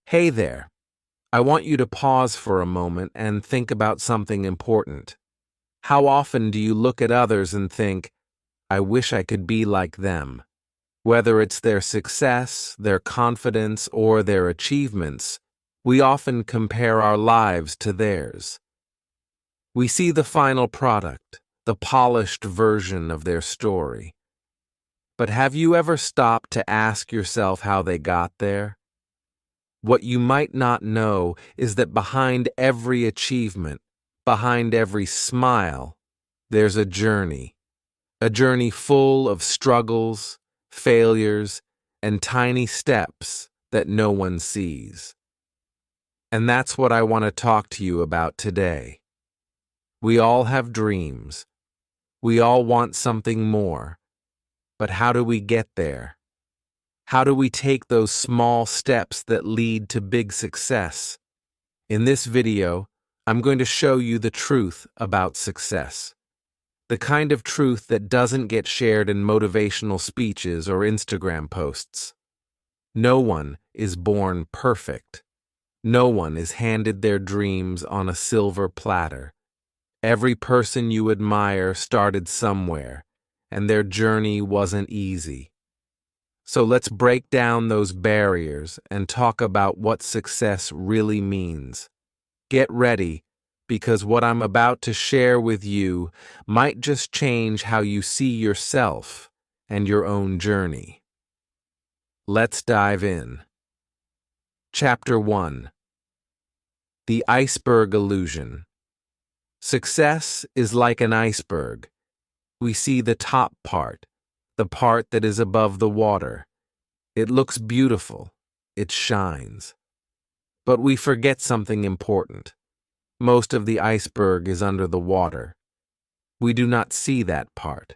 Hey there. I want you to pause for a moment and think about something important. How often do you look at others and think, I wish I could be like them? Whether it's their success, their confidence, or their achievements, we often compare our lives to theirs. We see the final product, the polished version of their story. But have you ever stopped to ask yourself how they got there? What you might not know is that behind every achievement, behind every smile, there's a journey full of struggles, failures, and tiny steps that no one sees. And that's what I want to talk to you about today. We all have dreams. We all want something more. But how do we get there? How do we take those small steps that lead to big success? In this video, I'm going to show you the truth about success. The kind of truth that doesn't get shared in motivational speeches or Instagram posts. No one is born perfect. No one is handed their dreams on a silver platter. Every person you admire started somewhere, and their journey wasn't easy. So let's break down those barriers and talk about what success really means. Get ready, because what I'm about to share with you might just change how you see yourself and your own journey. Let's dive in. Chapter 1. The Iceberg Illusion. Success is like an iceberg. We see the top part, the part that is above the water. It looks beautiful. It shines. But we forget something important. Most of the iceberg is under the water. We do not see that part.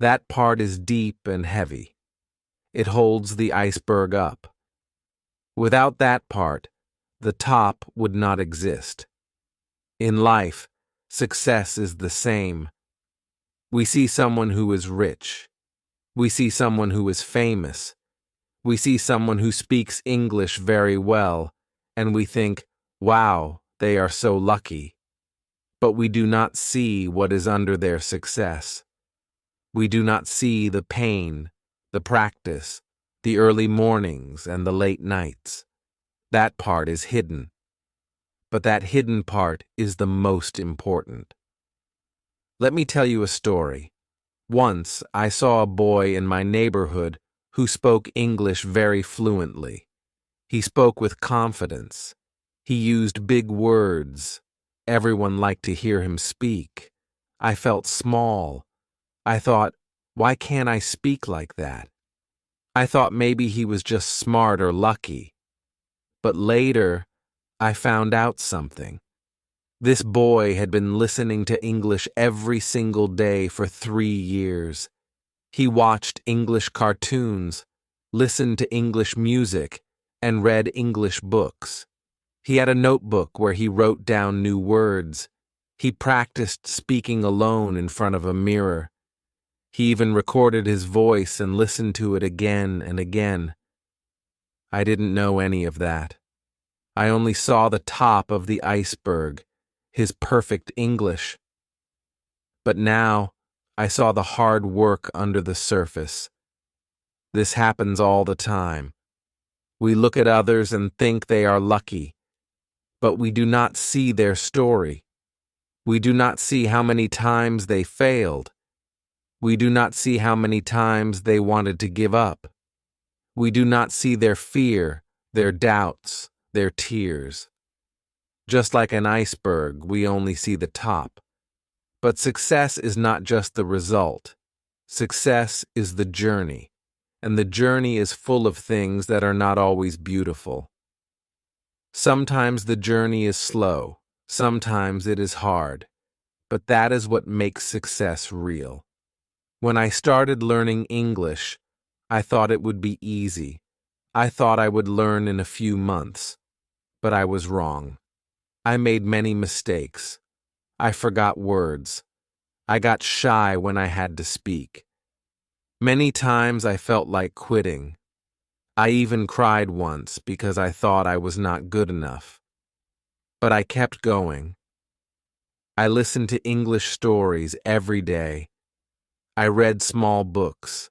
That part is deep and heavy. It holds the iceberg up. Without that part, the top would not exist. In life, success is the same. We see someone who is rich. We see someone who is famous. We see someone who speaks English very well, and we think, wow, they are so lucky. But we do not see what is under their success. We do not see the pain, the practice, the early mornings, and the late nights. That part is hidden. But that hidden part is the most important. Let me tell you a story. Once, I saw a boy in my neighborhood who spoke English very fluently. He spoke with confidence. He used big words. Everyone liked to hear him speak. I felt small. I thought, why can't I speak like that? I thought maybe he was just smart or lucky. But later, I found out something. This boy had been listening to English every single day for 3 years. He watched English cartoons, listened to English music, and read English books. He had a notebook where he wrote down new words. He practiced speaking alone in front of a mirror. He even recorded his voice and listened to it again and again. I didn't know any of that. I only saw the top of the iceberg, his perfect English. But now, I saw the hard work under the surface. This happens all the time. We look at others and think they are lucky, but we do not see their story. We do not see how many times they failed. We do not see how many times they wanted to give up. We do not see their fear, their doubts, their tears. Just like an iceberg, we only see the top. But success is not just the result. Success is the journey, and the journey is full of things that are not always beautiful. Sometimes the journey is slow, sometimes it is hard, but that is what makes success real. When I started learning English, I thought it would be easy. I thought I would learn in a few months, but I was wrong. I made many mistakes. I forgot words. I got shy when I had to speak. Many times I felt like quitting. I even cried once because I thought I was not good enough. But I kept going. I listened to English stories every day. I read small books.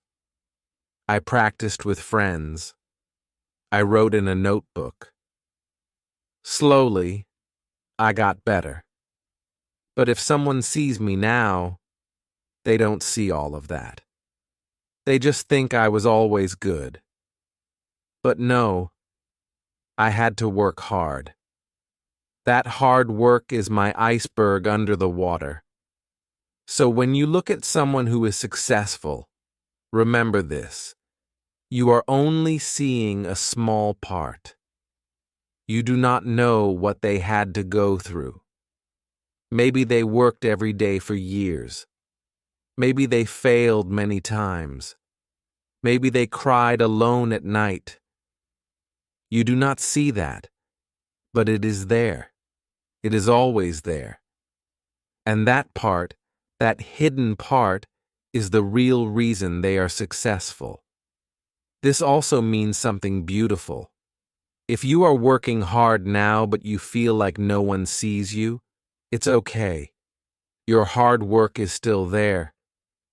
I practiced with friends. I wrote in a notebook. Slowly, I got better. But if someone sees me now, they don't see all of that. They just think I was always good. But no, I had to work hard. That hard work is my iceberg under the water. So when you look at someone who is successful, remember this. You are only seeing a small part. You do not know what they had to go through. Maybe they worked every day for years. Maybe they failed many times. Maybe they cried alone at night. You do not see that, but it is there. It is always there. And that part, that hidden part, is the real reason they are successful. This also means something beautiful. If you are working hard now but you feel like no one sees you, it's okay. Your hard work is still there.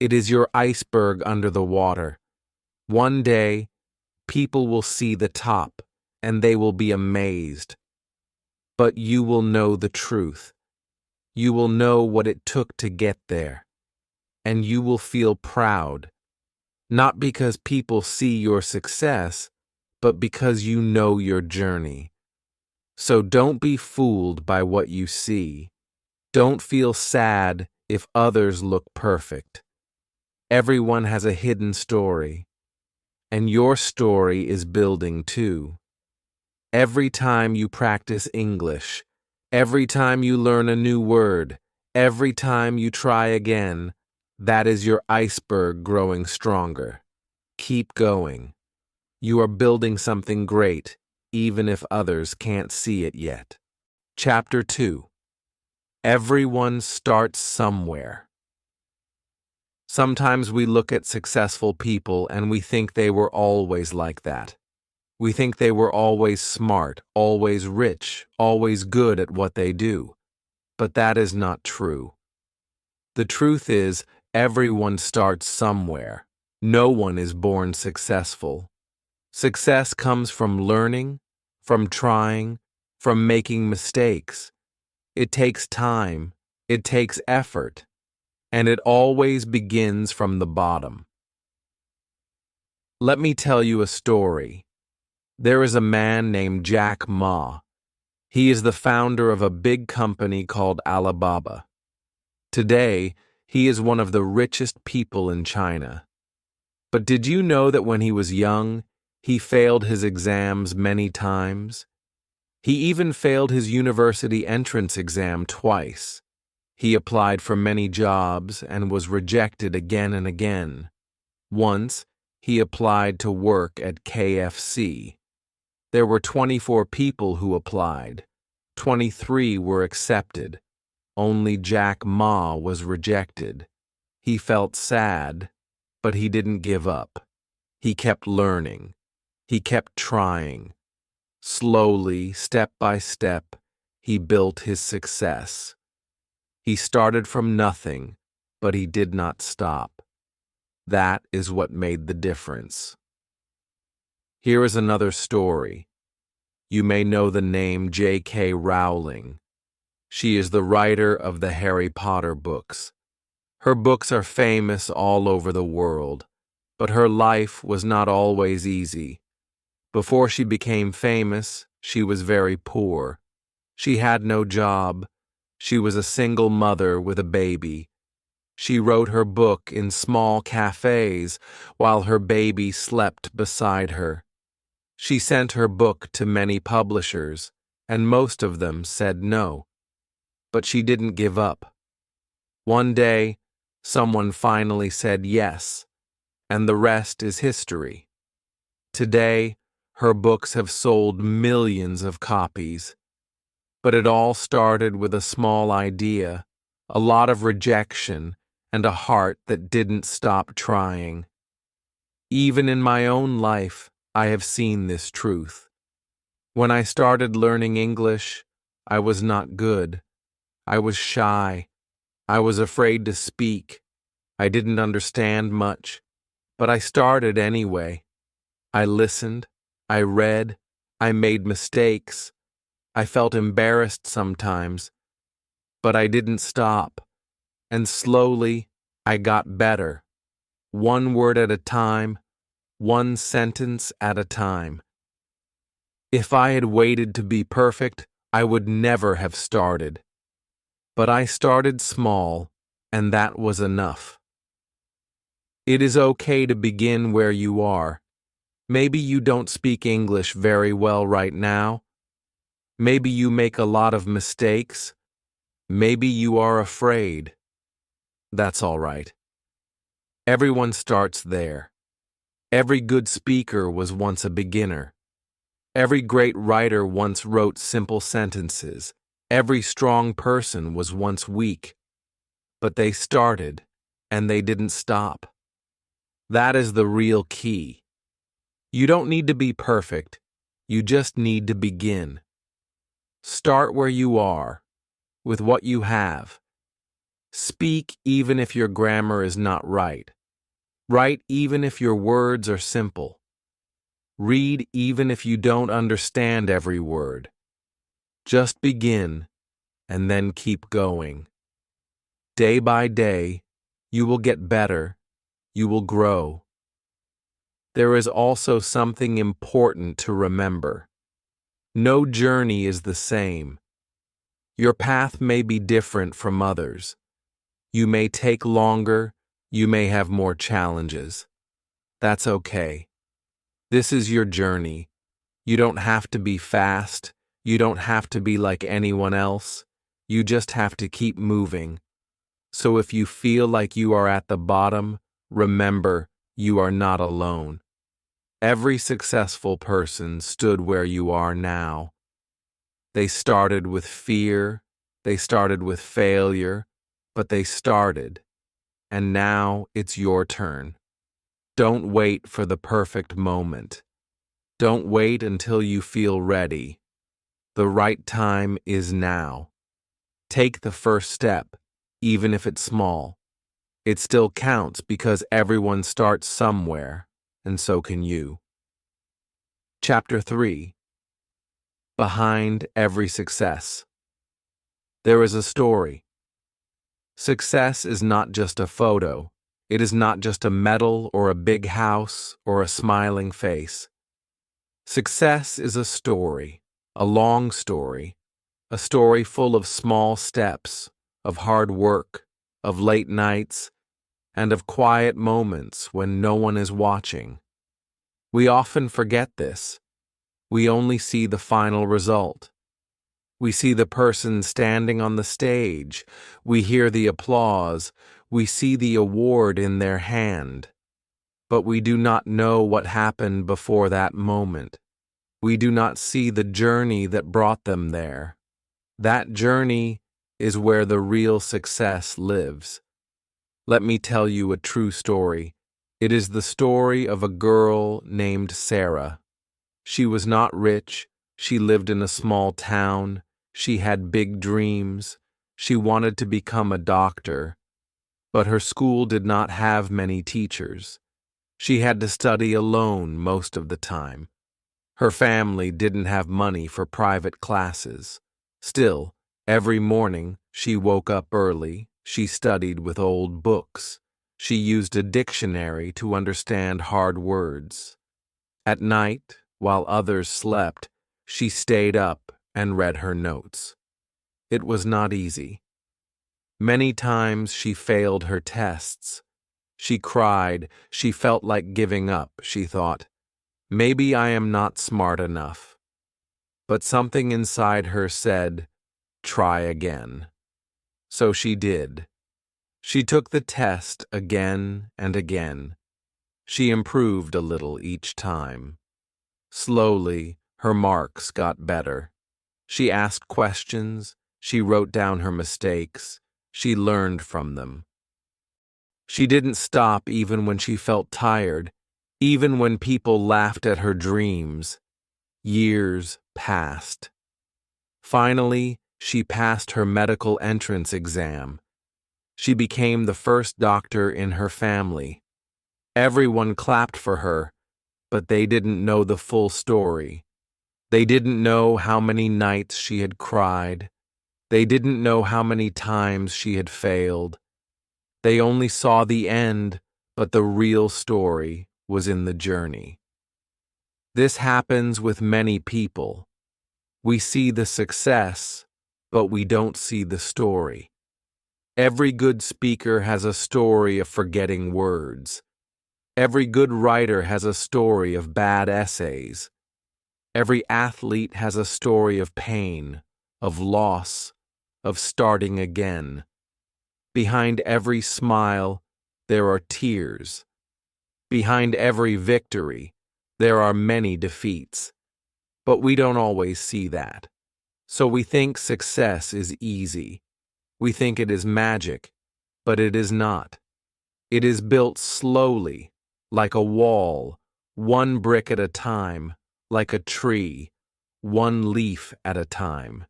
It is your iceberg under the water. One day, people will see the top, and they will be amazed. But you will know the truth. You will know what it took to get there. And you will feel proud. Not because people see your success, but because you know your journey. So don't be fooled by what you see. Don't feel sad if others look perfect. Everyone has a hidden story, and your story is building too. Every time you practice English, every time you learn a new word, every time you try again, that is your iceberg growing stronger. Keep going. You are building something great, even if others can't see it yet. Chapter 2. Everyone starts somewhere. Sometimes we look at successful people and we think they were always like that. We think they were always smart, always rich, always good at what they do. But that is not true. The truth is, everyone starts somewhere. No one is born successful. Success comes from learning, from trying, from making mistakes. It takes time, it takes effort, and it always begins from the bottom. Let me tell you a story. There is a man named Jack Ma. He is the founder of a big company called Alibaba. Today, he is one of the richest people in China. But did you know that when he was young, he failed his exams many times? He even failed his university entrance exam twice. He applied for many jobs and was rejected again and again. Once, he applied to work at KFC. There were 24 people who applied. 23 were accepted. Only Jack Ma was rejected. He felt sad, but he didn't give up. He kept learning. He kept trying. Slowly, step by step, he built his success. He started from nothing, but he did not stop. That is what made the difference. Here is another story. You may know the name J.K. Rowling. She is the writer of the Harry Potter books. Her books are famous all over the world, but her life was not always easy. Before she became famous, she was very poor. She had no job. She was a single mother with a baby. She wrote her book in small cafes while her baby slept beside her. She sent her book to many publishers, and most of them said no. But she didn't give up. One day, someone finally said yes, and the rest is history. Today, her books have sold millions of copies. But it all started with a small idea, a lot of rejection, and a heart that didn't stop trying. Even in my own life, I have seen this truth. When I started learning English, I was not good. I was shy. I was afraid to speak. I didn't understand much, but I started anyway. I listened. I read. I made mistakes. I felt embarrassed sometimes, but I didn't stop. And slowly, I got better. One word at a time, one sentence at a time. If I had waited to be perfect, I would never have started. But I started small, and that was enough. It is okay to begin where you are. Maybe you don't speak English very well right now. Maybe you make a lot of mistakes. Maybe you are afraid. That's all right. Everyone starts there. Every good speaker was once a beginner. Every great writer once wrote simple sentences. Every strong person was once weak. But they started, and they didn't stop. That is the real key. You don't need to be perfect. You just need to begin. Start where you are, with what you have. Speak even if your grammar is not right. Write even if your words are simple. Read even if you don't understand every word. Just begin, and then keep going. Day by day, you will get better. You will grow. There is also something important to remember. No journey is the same. Your path may be different from others. You may take longer. You may have more challenges. That's okay. This is your journey. You don't have to be fast. You don't have to be like anyone else. You just have to keep moving. So if you feel like you are at the bottom, remember, you are not alone. Every successful person stood where you are now. They started with fear. They started with failure. But they started. And now it's your turn. Don't wait for the perfect moment. Don't wait until you feel ready. The right time is now. Take the first step, even if it's small. It still counts because everyone starts somewhere, and so can you. Chapter 3. Behind every success. There is a story. Success is not just a photo. It is not just a medal or a big house or a smiling face. Success is a story, a long story, a story full of small steps, of hard work, of late nights, and of quiet moments when no one is watching. We often forget this. We only see the final result. We see the person standing on the stage. We hear the applause. We see the award in their hand. But we do not know what happened before that moment. We do not see the journey that brought them there. That journey is where the real success lives. Let me tell you a true story. It is the story of a girl named Sarah. She was not rich. She lived in a small town. She had big dreams. She wanted to become a doctor. But her school did not have many teachers. She had to study alone most of the time. Her family didn't have money for private classes. Still, every morning she woke up early. She studied with old books. She used a dictionary to understand hard words. At night, while others slept, she stayed up and read her notes. It was not easy. Many times she failed her tests. She cried. She felt like giving up, she thought. Maybe I am not smart enough. But something inside her said, try again. So she did. She took the test again and again. She improved a little each time. Slowly, her marks got better. She asked questions. She wrote down her mistakes. She learned from them. She didn't stop even when she felt tired, Even when people laughed at her dreams, years passed. Finally, she passed her medical entrance exam. She became the first doctor in her family. Everyone clapped for her, but they didn't know the full story. They didn't know how many nights she had cried. They didn't know how many times she had failed. They only saw the end, but the real story was in the journey. This happens with many people. We see the success, but we don't see the story. Every good speaker has a story of forgetting words. Every good writer has a story of bad essays. Every athlete has a story of pain, of loss, of starting again. Behind every smile, there are tears. Behind every victory, there are many defeats. But we don't always see that. So we think success is easy. We think it is magic, but it is not. It is built slowly, like a wall, one brick at a time, like a tree, one leaf at a time.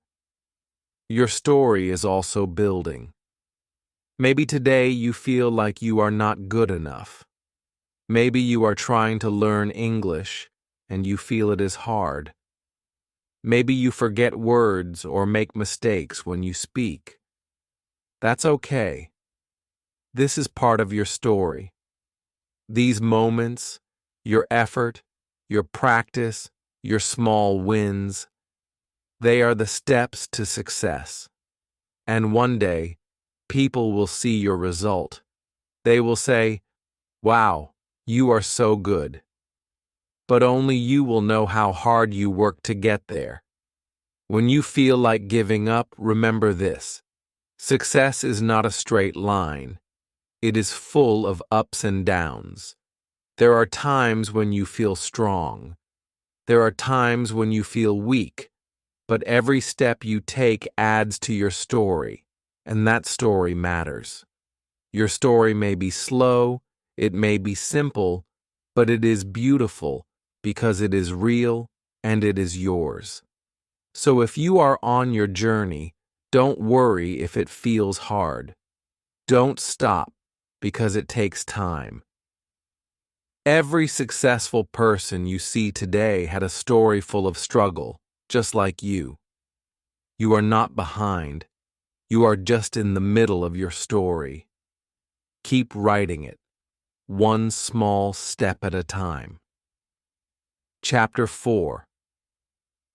Your story is also building. Maybe today you feel like you are not good enough. Maybe you are trying to learn English and you feel it is hard. Maybe you forget words or make mistakes when you speak. That's okay. This is part of your story. These moments, your effort, your practice, your small wins, they are the steps to success. And one day, people will see your result. They will say, "Wow, you are so good." But only you will know how hard you worked to get there. When you feel like giving up, remember this. Success is not a straight line. It is full of ups and downs. There are times when you feel strong. There are times when you feel weak. But every step you take adds to your story, and that story matters. Your story may be slow, it may be simple, but it is beautiful because it is real and it is yours. So if you are on your journey, don't worry if it feels hard. Don't stop because it takes time. Every successful person you see today had a story full of struggle, just like you. You are not behind. You are just in the middle of your story. Keep writing it, one small step at a time. Chapter 4.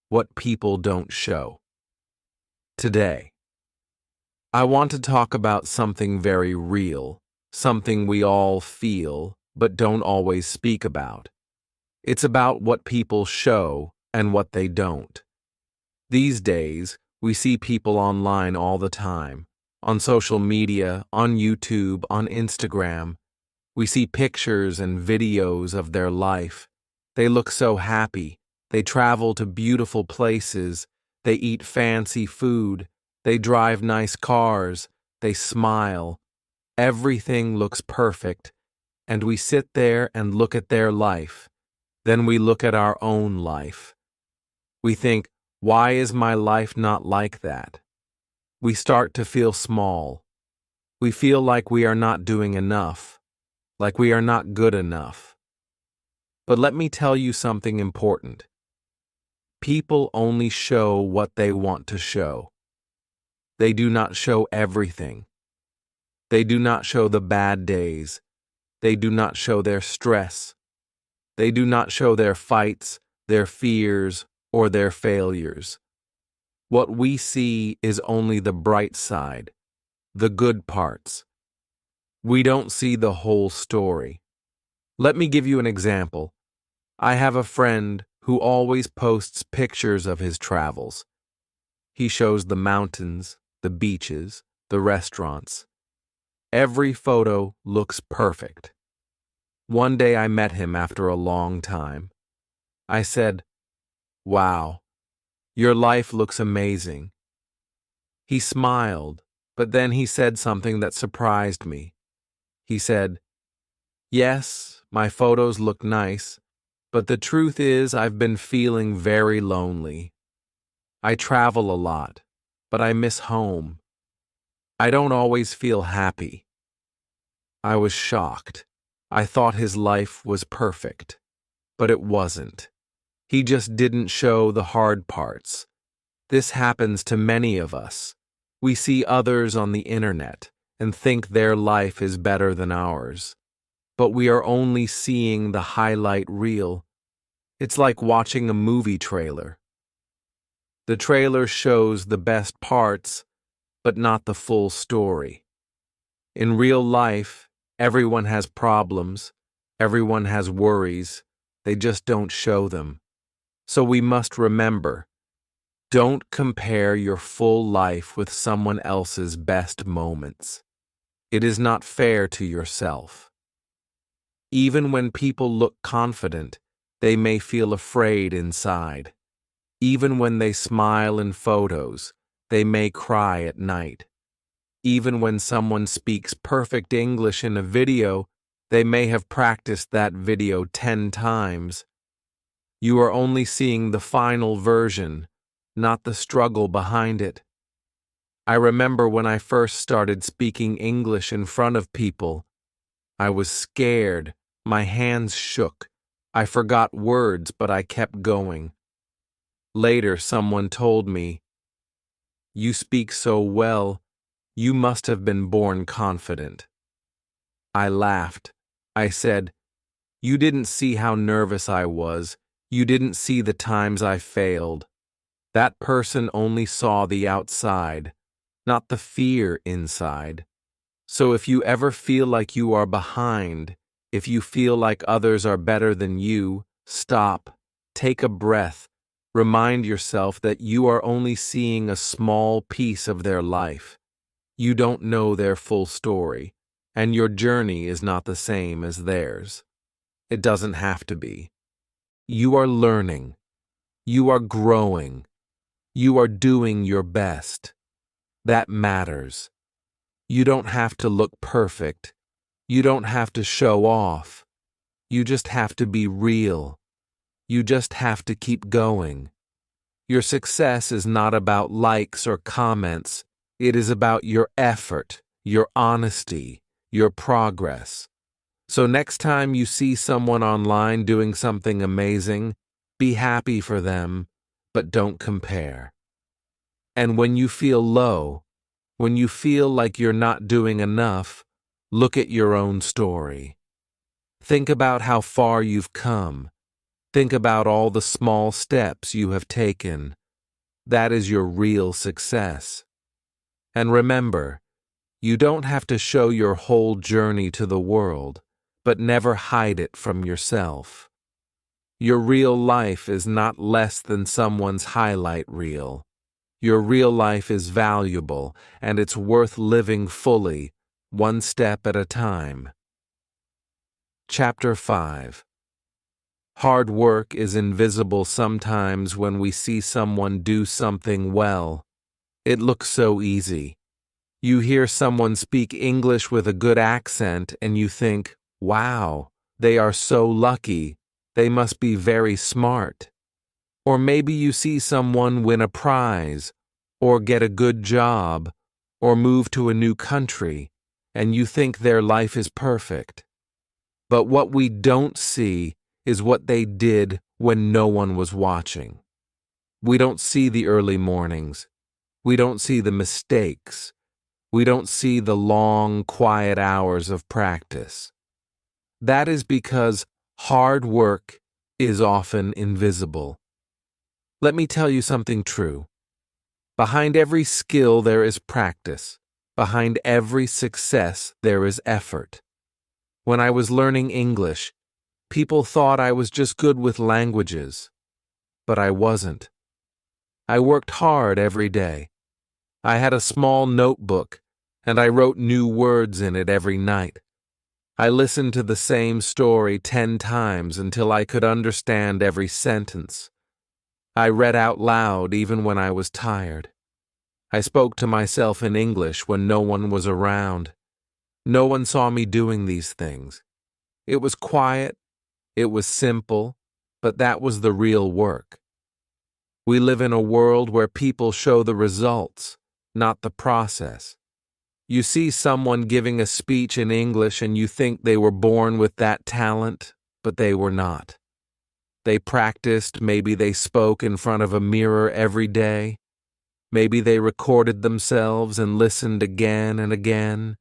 What People Don't Show. Today, I want to talk about something very real, something we all feel, but don't always speak about. It's about what people show and what they don't. These days, we see people online all the time, on social media, on YouTube, on Instagram. We see pictures and videos of their life. They look so happy. They travel to beautiful places. They eat fancy food. They drive nice cars. They smile. Everything looks perfect. And we sit there and look at their life. Then we look at our own life. We think, why is my life not like that? We start to feel small. We feel like we are not doing enough, like we are not good enough. But let me tell you something important. People only show what they want to show. They do not show everything. They do not show the bad days. They do not show their stress. They do not show their fights, their fears, or their failures. What we see is only the bright side, the good parts. We don't see the whole story. Let me give you an example. I have a friend who always posts pictures of his travels. He shows the mountains, the beaches, the restaurants. Every photo looks perfect. One day I met him after a long time. I said, "Wow, your life looks amazing." He smiled, but then he said something that surprised me. He said, Yes, my photos look nice, but the truth is I've been feeling very lonely. I travel a lot, but I miss home. I don't always feel happy. I was shocked. I thought his life was perfect, but it wasn't. He just didn't show the hard parts. This happens to many of us. We see others on the internet and think their life is better than ours. But we are only seeing the highlight reel. It's like watching a movie trailer. The trailer shows the best parts, but not the full story. In real life, everyone has problems, everyone has worries, they just don't show them. So we must remember, don't compare your full life with someone else's best moments. It is not fair to yourself. Even when people look confident, they may feel afraid inside. Even when they smile in photos, they may cry at night. Even when someone speaks perfect English in a video, they may have practiced that video 10 times. You are only seeing the final version, not the struggle behind it. I remember when I first started speaking English in front of people, I was scared, my hands shook, I forgot words, but I kept going. Later, someone told me, "You speak so well, you must have been born confident." I laughed. I said, "You didn't see how nervous I was. You didn't see the times I failed. That person only saw the outside, not the fear inside. So if you ever feel like you are behind, if you feel like others are better than you, stop, take a breath, remind yourself that you are only seeing a small piece of their life. You don't know their full story, and your journey is not the same as theirs. It doesn't have to be. You are learning. You are growing. You are doing your best. That matters. You don't have to look perfect. You don't have to show off. You just have to be real. You just have to keep going. Your success is not about likes or comments. It is about your effort, your honesty, your progress. So next time you see someone online doing something amazing, be happy for them, but don't compare. And when you feel low, when you feel like you're not doing enough, look at your own story. Think about how far you've come. Think about all the small steps you have taken. That is your real success. And remember, you don't have to show your whole journey to the world, but never hide it from yourself. Your real life is not less than someone's highlight reel. Your real life is valuable, and it's worth living fully, one step at a time. Chapter 5. Hard work is invisible sometimes when we see someone do something well. It looks so easy. You hear someone speak English with a good accent and you think, wow, they are so lucky. They must be very smart. Or maybe you see someone win a prize, or get a good job, or move to a new country, and you think their life is perfect. But what we don't see is what they did when no one was watching. We don't see the early mornings. We don't see the mistakes. We don't see the long, quiet hours of practice. That is because hard work is often invisible. Let me tell you something true. Behind every skill there is practice. Behind every success there is effort. When I was learning English, people thought I was just good with languages. But I wasn't. I worked hard every day. I had a small notebook, and I wrote new words in it every night. I listened to the same story 10 times until I could understand every sentence. I read out loud even when I was tired. I spoke to myself in English when no one was around. No one saw me doing these things. It was quiet, it was simple, but that was the real work. We live in a world where people show the results, not the process. You see someone giving a speech in English and you think they were born with that talent, but they were not. They practiced, maybe they spoke in front of a mirror every day. Maybe they recorded themselves and listened again and again.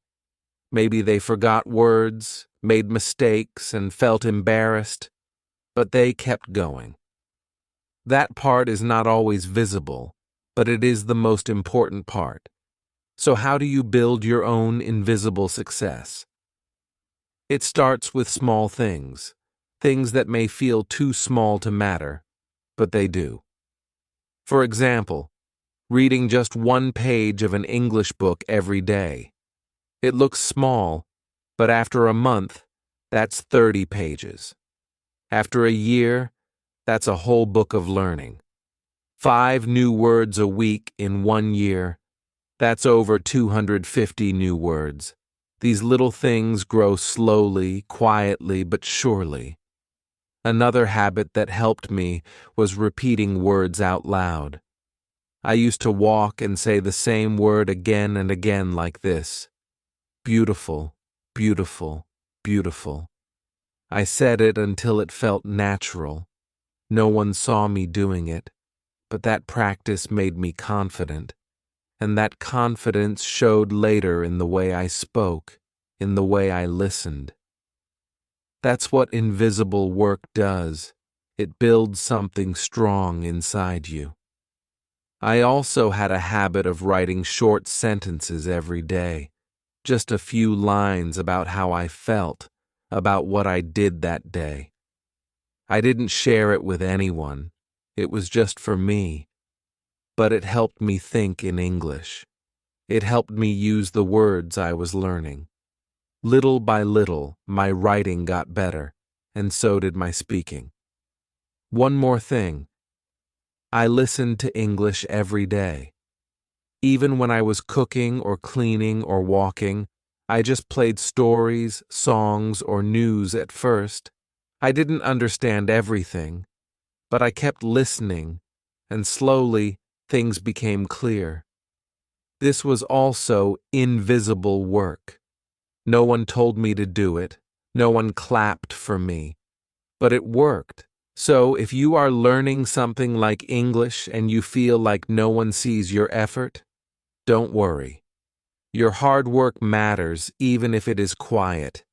Maybe they forgot words, made mistakes, and felt embarrassed, but they kept going. That part is not always visible, but it is the most important part. So how do you build your own invisible success? It starts with small things, things that may feel too small to matter, but they do. For example, reading just one page of an English book every day. It looks small, but after a month, that's 30 pages. After a year, that's a whole book of learning. 5 new words a week in 1 year, that's over 250 new words. These little things grow slowly, quietly, but surely. Another habit that helped me was repeating words out loud. I used to walk and say the same word again and again like this. Beautiful, beautiful, beautiful. I said it until it felt natural. No one saw me doing it, but that practice made me confident. And that confidence showed later in the way I spoke, in the way I listened. That's what invisible work does. It builds something strong inside you. I also had a habit of writing short sentences every day, just a few lines about how I felt, about what I did that day. I didn't share it with anyone. It was just for me. But it helped me think in English. It helped me use the words I was learning. Little by little, my writing got better, and so did my speaking. One more thing. I listened to English every day. Even when I was cooking or cleaning or walking, I just played stories, songs, or news at first. I didn't understand everything, but I kept listening, and slowly, things became clear. This was also invisible work. No one told me to do it. No one clapped for me. But it worked. So if you are learning something like English and you feel like no one sees your effort, don't worry. Your hard work matters even if it is quiet.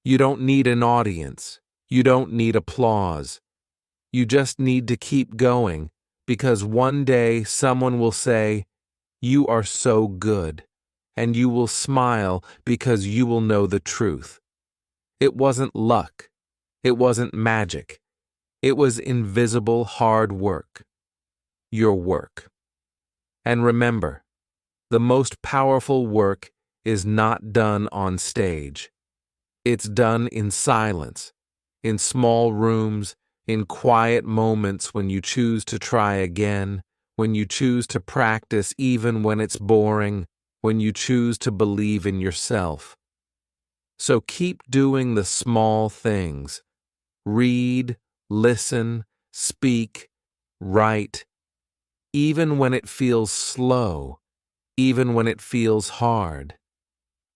You don't need an audience. You don't need applause. You just need to keep going. Because one day someone will say, "You are so good," and you will smile because you will know the truth. It wasn't luck. It wasn't magic. It was invisible hard work. Your work. And remember, the most powerful work is not done on stage. It's done in silence, in small rooms, in quiet moments when you choose to try again, when you choose to practice even when it's boring, when you choose to believe in yourself. So keep doing the small things. Read, listen, speak, write, even when it feels slow, even when it feels hard.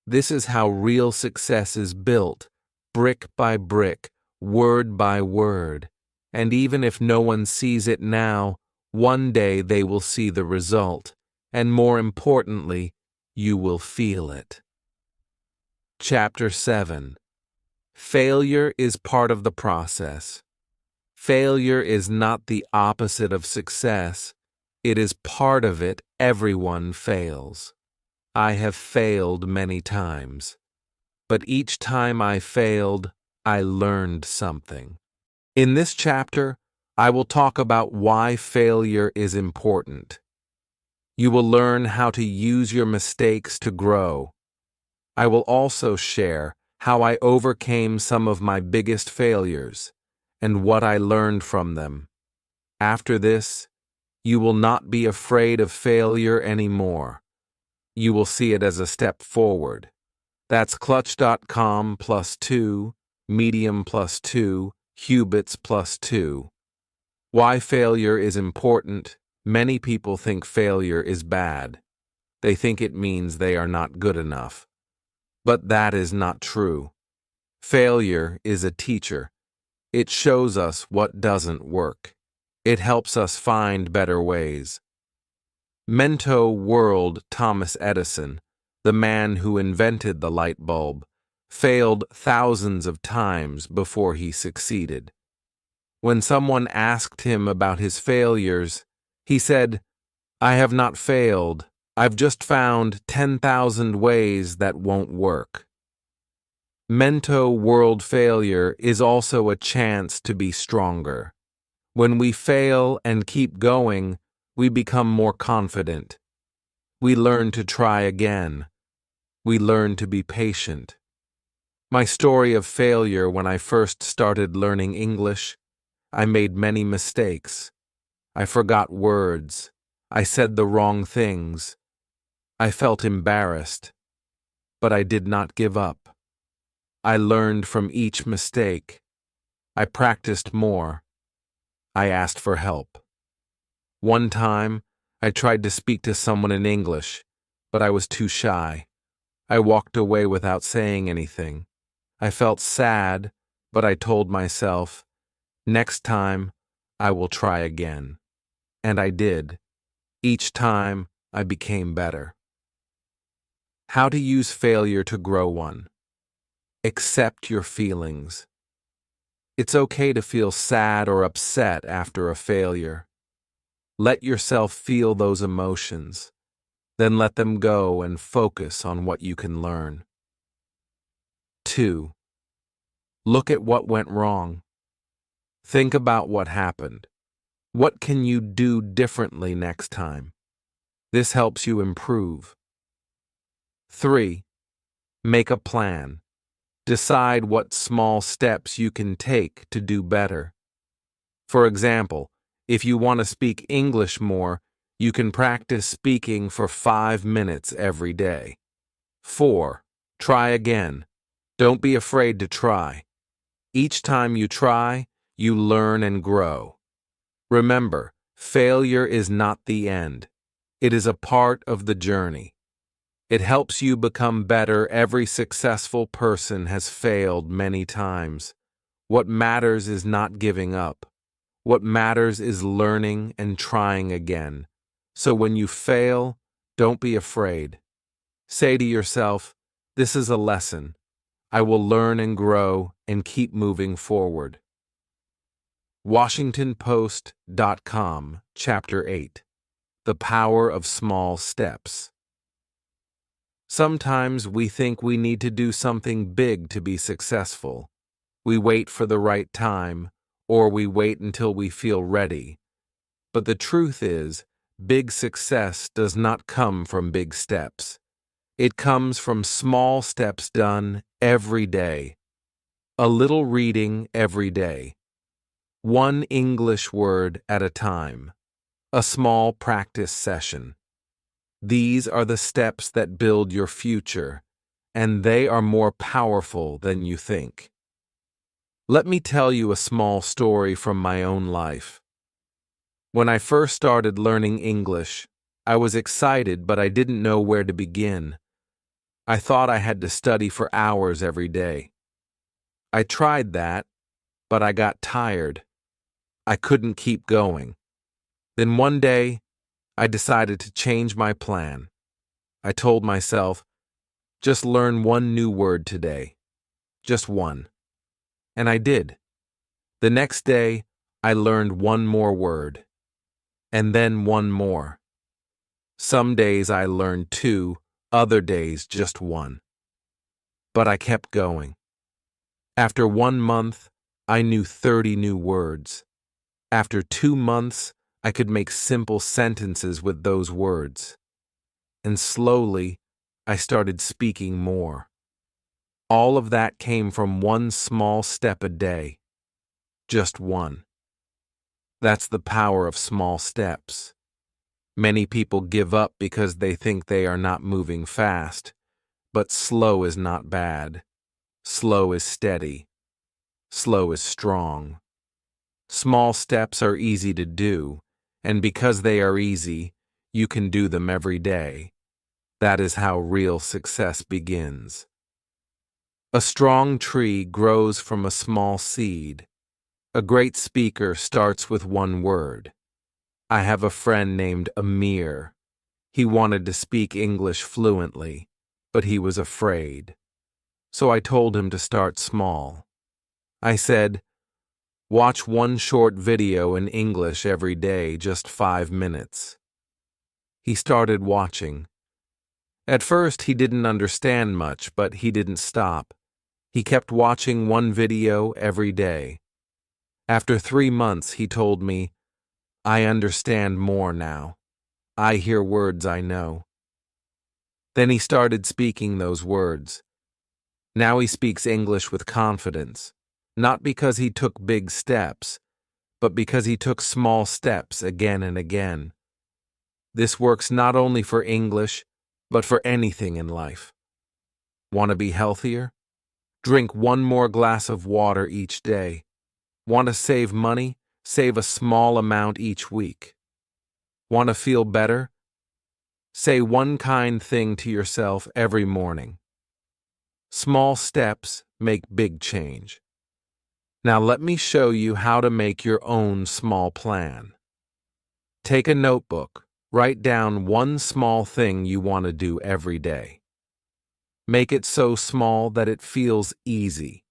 This is how real success is built, brick by brick, word by word. And even if no one sees it now, one day they will see the result, and more importantly, you will feel it. Chapter 7. Failure is part of the process. Failure is not the opposite of success. It is part of it. Everyone fails. I have failed many times. But each time I failed, I learned something. In this chapter, I will talk about why failure is important. You will learn how to use your mistakes to grow. I will also share how I overcame some of my biggest failures and what I learned from them. After this, you will not be afraid of failure anymore. You will see it as a step forward. That's clutch.com +2 medium plus 2, cubits plus 2. Why failure is important. Many people think failure is bad. They think it means they are not good enough. But that is not true. Failure is a teacher. It shows us what doesn't work. It helps us find better ways. Mento World Thomas Edison, the man who invented the light bulb, failed thousands of times before he succeeded. When someone asked him about his failures, he said, "I have not failed. I've just found 10,000 ways that won't work." Mento World Failure is also a chance to be stronger. When we fail and keep going, we become more confident. We learn to try again. We learn to be patient. My story of failure when I first started learning English, I made many mistakes. I forgot words. I said the wrong things. I felt embarrassed. But I did not give up. I learned from each mistake. I practiced more. I asked for help. One time, I tried to speak to someone in English, but I was too shy. I walked away without saying anything. I felt sad, but I told myself, next time, I will try again. And I did. Each time, I became better. How to use failure to grow one. Accept your feelings. It's okay to feel sad or upset after a failure. Let yourself feel those emotions. Then let them go and focus on what you can learn. 2. Look at what went wrong. Think about what happened. What can you do differently next time? This helps you improve. 3. Make a plan. Decide what small steps you can take to do better. For example, if you want to speak English more, you can practice speaking for 5 minutes every day. 4. Try again. Don't be afraid to try. Each time you try, you learn and grow. Remember, failure is not the end. It is a part of the journey. It helps you become better. Every successful person has failed many times. What matters is not giving up. What matters is learning and trying again. So when you fail, don't be afraid. Say to yourself, this is a lesson. I will learn and grow and keep moving forward. WashingtonPost.com, Chapter 8. The Power of Small Steps. Sometimes we think we need to do something big to be successful. We wait for the right time, or we wait until we feel ready. But the truth is, big success does not come from big steps. It comes from small steps done every day. A little reading every day. One English word at a time. A small practice session. These are the steps that build your future, and they are more powerful than you think. Let me tell you a small story from my own life. When I first started learning English, I was excited, but I didn't know where to begin. I thought I had to study for hours every day. I tried that, but I got tired. I couldn't keep going. Then one day, I decided to change my plan. I told myself, just learn one new word today. Just one. And I did. The next day, I learned one more word. And then one more. Some days I learned 2, other days just 1. But I kept going. After 1 month, I knew 30 new words. After 2 months, I could make simple sentences with those words. And slowly, I started speaking more. All of that came from one small step a day. Just one. That's the power of small steps. Many people give up because they think they are not moving fast, but slow is not bad. Slow is steady. Slow is strong. Small steps are easy to do, and because they are easy, you can do them every day. That is how real success begins. A strong tree grows from a small seed. A great speaker starts with one word. I have a friend named Amir. He wanted to speak English fluently, but he was afraid. So I told him to start small. I said, watch one short video in English every day, just 5 minutes. He started watching. At first, he didn't understand much, but he didn't stop. He kept watching one video every day. After 3 months, he told me, I understand more now. I hear words I know. Then he started speaking those words. Now he speaks English with confidence, not because he took big steps, but because he took small steps again and again. This works not only for English, but for anything in life. Want to be healthier? Drink one more glass of water each day. Want to save money? Save a small amount each week. Want to feel better? Say one kind thing to yourself every morning. Small steps make big change. Now let me show you how to make your own small plan. Take a notebook. Write down one small thing you want to do every day. Make it so small that it feels easy.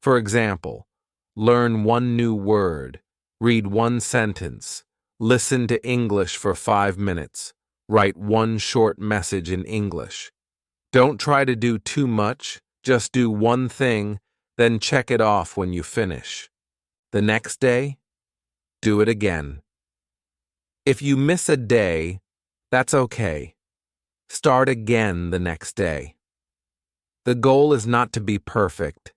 For example, learn one new word, read one sentence, listen to English for 5 minutes, write one short message in English. Don't try to do too much, just do one thing, then check it off when you finish. The next day, do it again. If you miss a day, that's okay. Start again the next day. The goal is not to be perfect.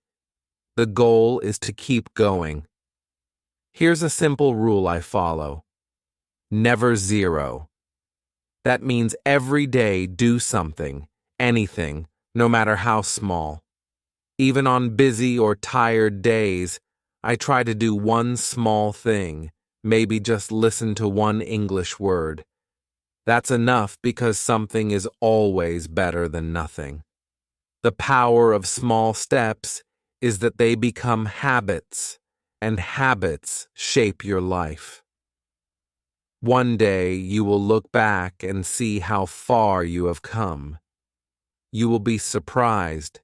The goal is to keep going. Here's a simple rule I follow. Never zero. That means every day do something, anything, no matter how small. Even on busy or tired days, I try to do one small thing, maybe just listen to one English word. That's enough because something is always better than nothing. The power of small steps is that they become habits, and habits shape your life. One day you will look back and see how far you have come. You will be surprised.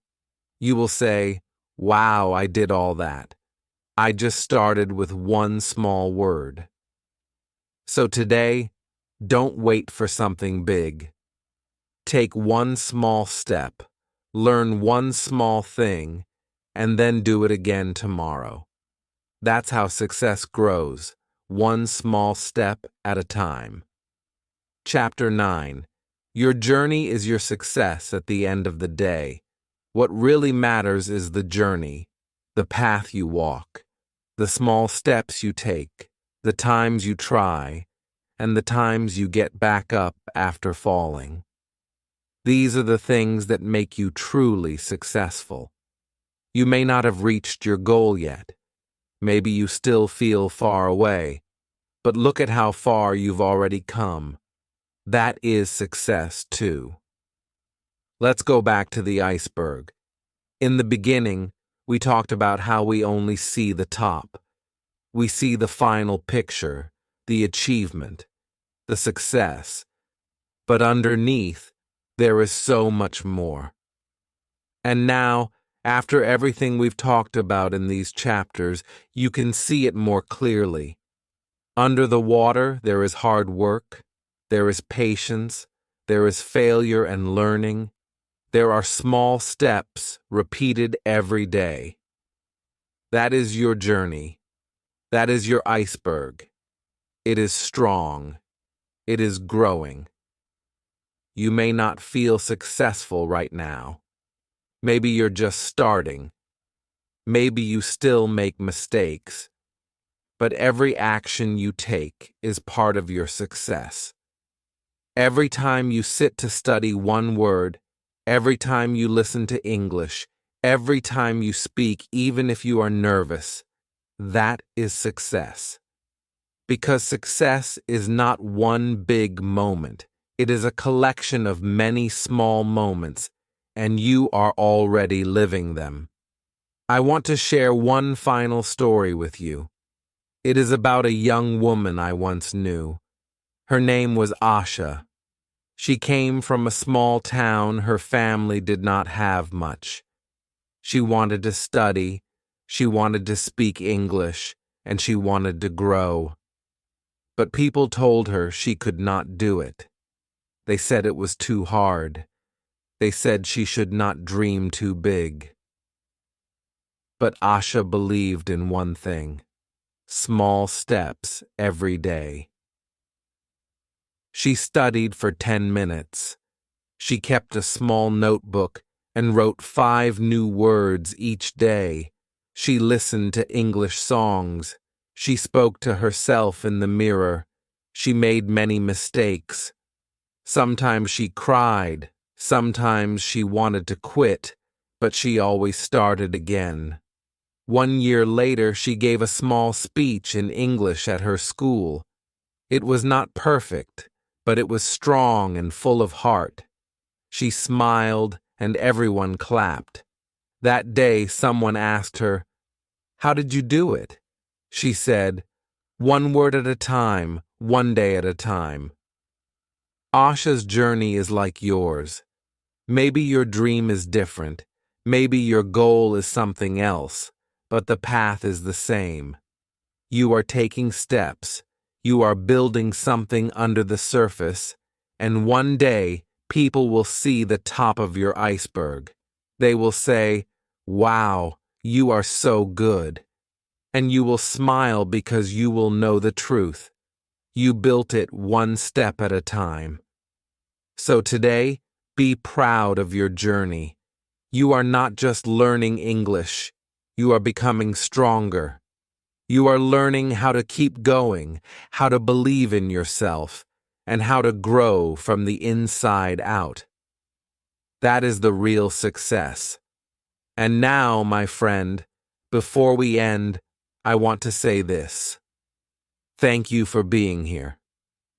You will say, wow, I did all that. I just started with one small word. So today, don't wait for something big. Take one small step. Learn one small thing, and then do it again tomorrow. That's how success grows, one small step at a time. Chapter 9. Your journey is your success at the end of the day. What really matters is the journey, the path you walk, the small steps you take, the times you try, and the times you get back up after falling. These are the things that make you truly successful. You may not have reached your goal yet. Maybe you still feel far away, but look at how far you've already come. That is success too. Let's go back to the iceberg. In the beginning, we talked about how we only see the top. We see the final picture, the achievement, the success. But underneath, there is so much more. And now, after everything we've talked about in these chapters, you can see it more clearly. Under the water, there is hard work, there is patience, there is failure and learning. There are small steps repeated every day. That is your journey. That is your iceberg. It is strong. It is growing. You may not feel successful right now. Maybe you're just starting. Maybe you still make mistakes. But every action you take is part of your success. Every time you sit to study one word, every time you listen to English, Every time you speak, even if you are nervous, that is success. Because success is not one big moment. It is a collection of many small moments, and you are already living them. I want to share one final story with you. It is about a young woman I once knew. Her name was Asha. She came from a small town. Her family did not have much. She wanted to study, she wanted to speak English, and she wanted to grow. But people told her she could not do it. They said it was too hard. They said she should not dream too big. But Asha believed in one thing: small steps every day. She studied for 10 minutes. She kept a small notebook and wrote 5 new words each day. She listened to English songs. She spoke to herself in the mirror. She made many mistakes. Sometimes she cried. Sometimes she wanted to quit, but she always started again. 1 year later, she gave a small speech in English at her school. It was not perfect, but it was strong and full of heart. She smiled, and everyone clapped. That day, someone asked her, "How did you do it?" She said, "1 word at a time, 1 day at a time." Asha's journey is like yours. Maybe your dream is different. Maybe your goal is something else, but the path is the same. You are taking steps. You are building something under the surface, and one day, people will see the top of your iceberg. They will say, "Wow, you are so good." And you will smile because you will know the truth. You built it 1 step at a time. So today, be proud of your journey. You are not just learning English. You are becoming stronger. You are learning how to keep going, how to believe in yourself, and how to grow from the inside out. That is the real success. And now, my friend, before we end, I want to say this. Thank you for being here.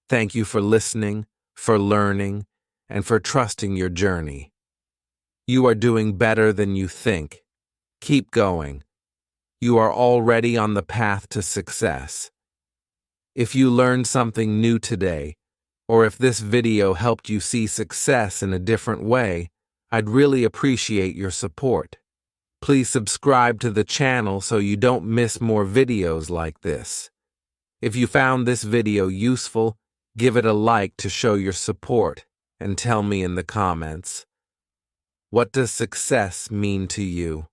Thank you for listening, for learning, and for trusting your journey. You are doing better than you think. Keep going. You are already on the path to success. If you learned something new today, or if this video helped you see success in a different way, I'd really appreciate your support. Please subscribe to the channel so you don't miss more videos like this. If you found this video useful, give it a like to show your support, and tell me in the comments. What does success mean to you?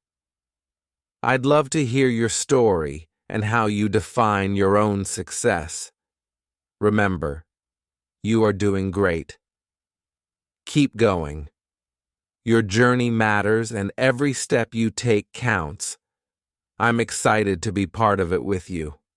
I'd love to hear your story and how you define your own success. Remember, you are doing great. Keep going. Your journey matters, and every step you take counts. I'm excited to be part of it with you.